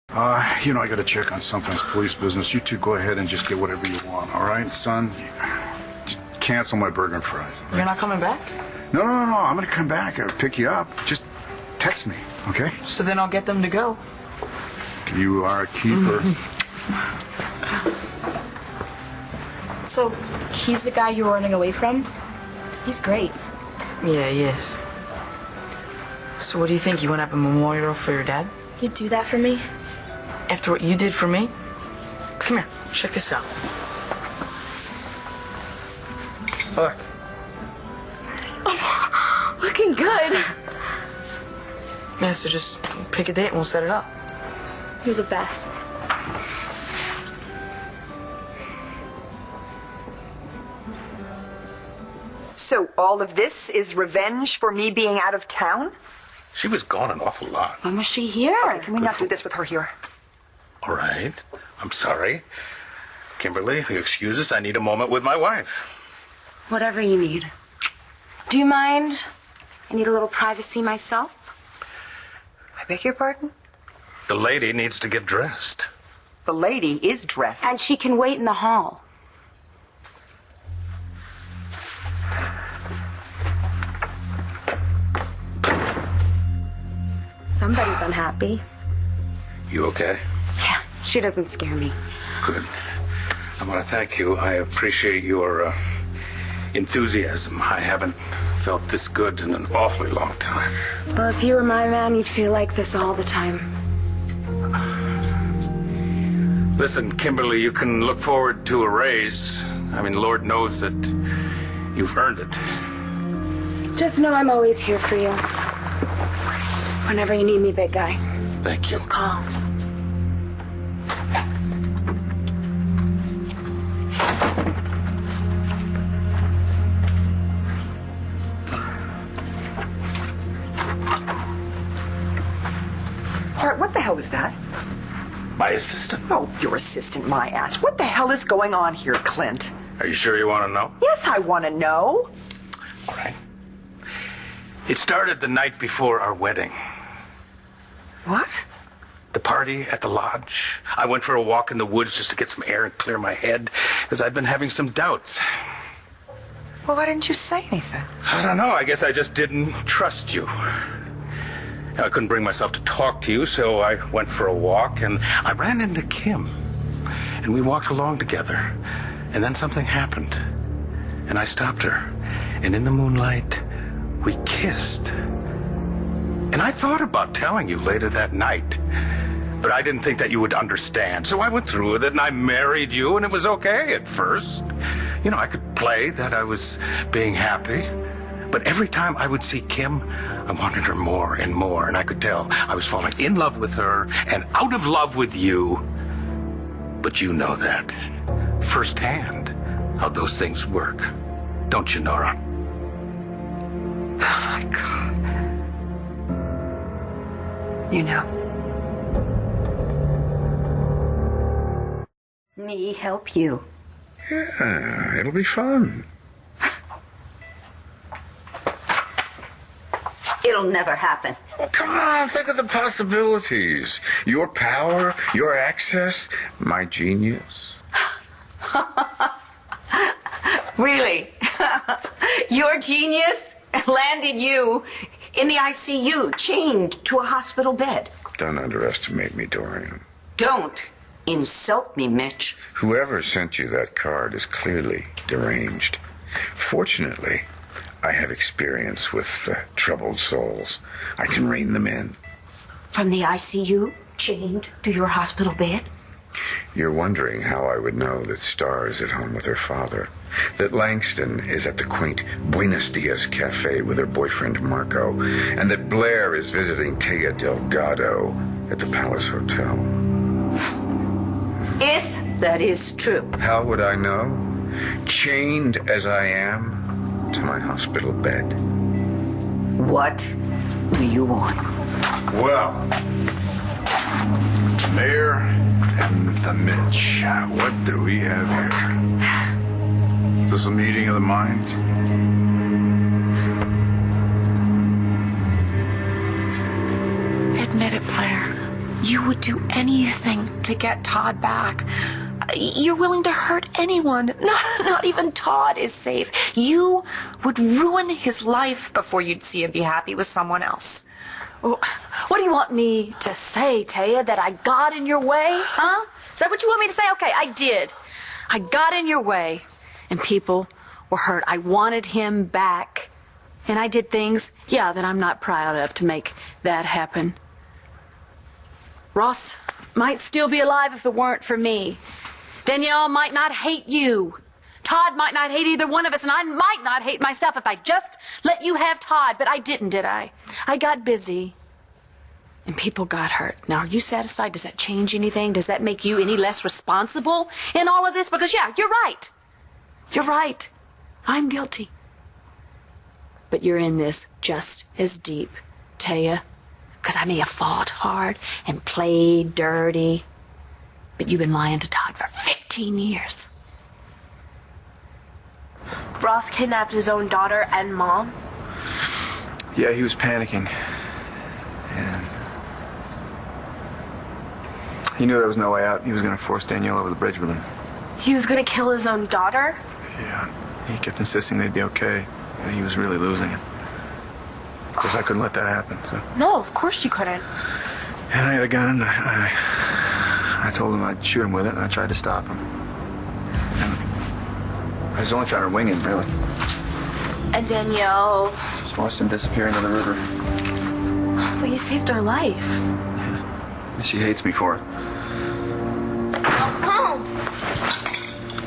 I gotta check on something. It's police business. You two go ahead and just get whatever you want, all right, son? Just cancel my burger and fries. Right? You're not coming back? No. I'm gonna come back. I'll pick you up. Just text me, okay? So then I'll get them to go. You are a keeper. So, he's the guy you were running away from? He's great. Yeah, he is. So what do you think? You want to have a memorial for your dad? You'd do that for me? After what you did for me? Come here, check this out. Look. Oh, looking good. Yeah, so just pick a date and we'll set it up. You're the best. So all of this is revenge for me being out of town? She was gone an awful lot. When was she here? Okay, can we not do this with her here? All right. I'm sorry. Kimberly, you excuse us. I need a moment with my wife. Whatever you need. Do you mind? I need a little privacy myself. I beg your pardon? The lady needs to get dressed. The lady is dressed. And she can wait in the hall. Somebody's unhappy. You okay? Yeah, she doesn't scare me. Good. I want to thank you. I appreciate your enthusiasm. I haven't felt this good in an awfully long time. Well, if you were my man, you'd feel like this all the time. Listen, Kimberly, you can look forward to a raise. I mean, Lord knows that you've earned it. Just know I'm always here for you. Whenever you need me, big guy. Thank you. Just call. All right, what the hell was that? My assistant. Oh, your assistant, my ass. What the hell is going on here, Clint? Are you sure you want to know? Yes, I want to know. All right. It started the night before our wedding. What? The party at the lodge. I went for a walk in the woods just to get some air and clear my head, because I'd been having some doubts. Well, why didn't you say anything? I don't know. I guess I just didn't trust you. I couldn't bring myself to talk to you, so I went for a walk, and I ran into Kim. And we walked along together. And then something happened. And I stopped her. And in the moonlight, we kissed. And I thought about telling you later that night. But I didn't think that you would understand. So I went through with it, and I married you, and it was okay at first. You know, I could play that I was being happy. But every time I would see Kim, I wanted her more and more. And I could tell I was falling in love with her and out of love with you. But you know that firsthand, how those things work. Don't you, Nora? Oh, my God. You know. Me help you. Yeah, it'll be fun. It'll never happen. Oh, come on, think of the possibilities. Your power, your access, my genius. Really? Your genius landed you in the ICU, chained to a hospital bed. Don't underestimate me, Dorian. Don't insult me, Mitch. Whoever sent you that card is clearly deranged. Fortunately, I have experience with troubled souls. I can rein them in. From the ICU, chained to your hospital bed? You're wondering how I would know that Starr is at home with her father, that Langston is at the quaint Buenos Dias Café with her boyfriend Markko, and that Blair is visiting Taya Delgado at the Palace Hotel. If that is true. How would I know? Chained as I am to my hospital bed. What do you want? Well, Mayor and the Mitch, what do we have here? Is this a meeting of the minds? Admit it, Blair. You would do anything to get Todd back. You're willing to hurt anyone. Not even Todd is safe. You would ruin his life before you'd see him be happy with someone else. Well, what do you want me to say, Taya? That I got in your way? Huh? Is that what you want me to say? Okay, I did. I got in your way, and people were hurt. I wanted him back. And I did things, that I'm not proud of to make that happen. Ross might still be alive if it weren't for me. Danielle might not hate you. Todd might not hate either one of us, and I might not hate myself if I just let you have Todd, but I didn't, did I? I got busy, and people got hurt. Now, are you satisfied? Does that change anything? Does that make you any less responsible in all of this? Because, you're right. You're right. I'm guilty. But you're in this just as deep, Taya, because I may have fought hard and played dirty, but you've been lying to Todd for 15 years. Ross kidnapped his own daughter and mom? Yeah, he was panicking. And he knew there was no way out. He was going to force Danielle over the bridge with him. He was going to kill his own daughter? Yeah, he kept insisting they'd be okay. And he was really losing it. Of course, I couldn't let that happen, so... No, of course you couldn't. And I had a gun, and I told him I'd shoot him with it, and I tried to stop him. And I was only trying to wing him, really. And Danielle... Just watched him disappear into the river. But you saved her life. Yeah. She hates me for it. Home!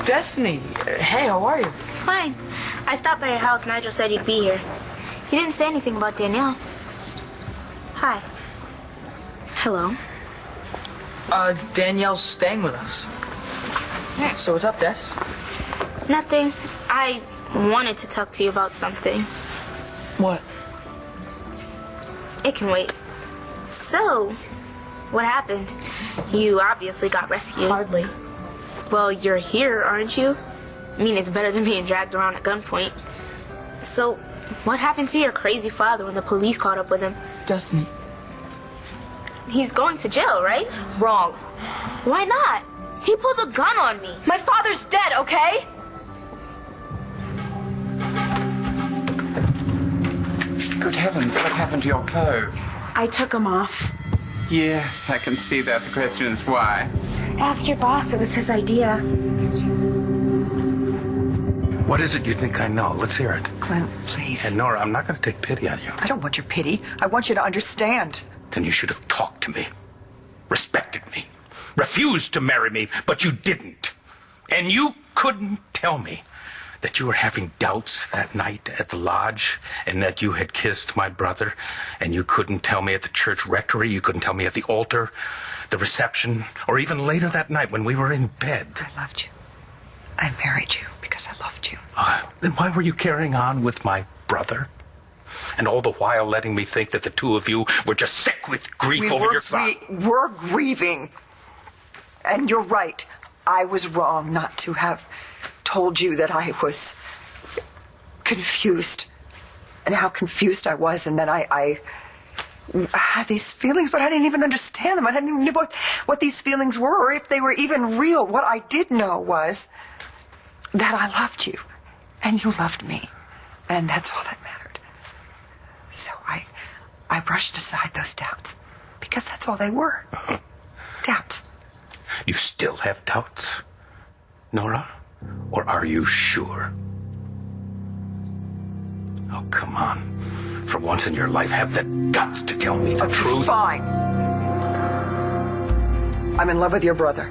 Destiny, hey, how are you? Fine. I stopped by your house. Nigel said you'd be here. He didn't say anything about Danielle. Hi. Hello. Danielle's staying with us. So what's up, Des? Nothing. I wanted to talk to you about something. What? It can wait. So, what happened? You obviously got rescued. Hardly. Well, you're here, aren't you? I mean, it's better than being dragged around at gunpoint. So, what happened to your crazy father when the police caught up with him? Destiny. He's going to jail, right? Wrong. Why not? He pulled a gun on me. My father's dead, okay? Good heavens, what happened to your clothes? I took them off. Yes, I can see that. The question is why. Ask your boss. It was his idea. What is it you think I know? Let's hear it. Clint, please. And Nora, I'm not going to take pity on you. I don't want your pity. I want you to understand. Then you should have talked to me, respected me, refused to marry me, but you didn't. And you couldn't tell me that you were having doubts that night at the lodge and that you had kissed my brother. And you couldn't tell me at the church rectory. You couldn't tell me at the altar, the reception, or even later that night when we were in bed. I loved you. I married you because I loved you. Then why were you carrying on with my brother? And all the while letting me think that the two of you were just sick with grief over your son. We were grieving. And you're right. I was wrong not to have told you that I was confused. And how confused I was. And then I had these feelings, but I didn't even understand them. I didn't even know what these feelings were or if they were even real. What I did know was that I loved you. And you loved me. And that's all that mattered. So I brushed aside those doubts. Because that's all they were. Doubts. You still have doubts, Nora? Or are you sure? Oh, come on. For once in your life, have the guts to tell me the truth. Fine. I'm in love with your brother.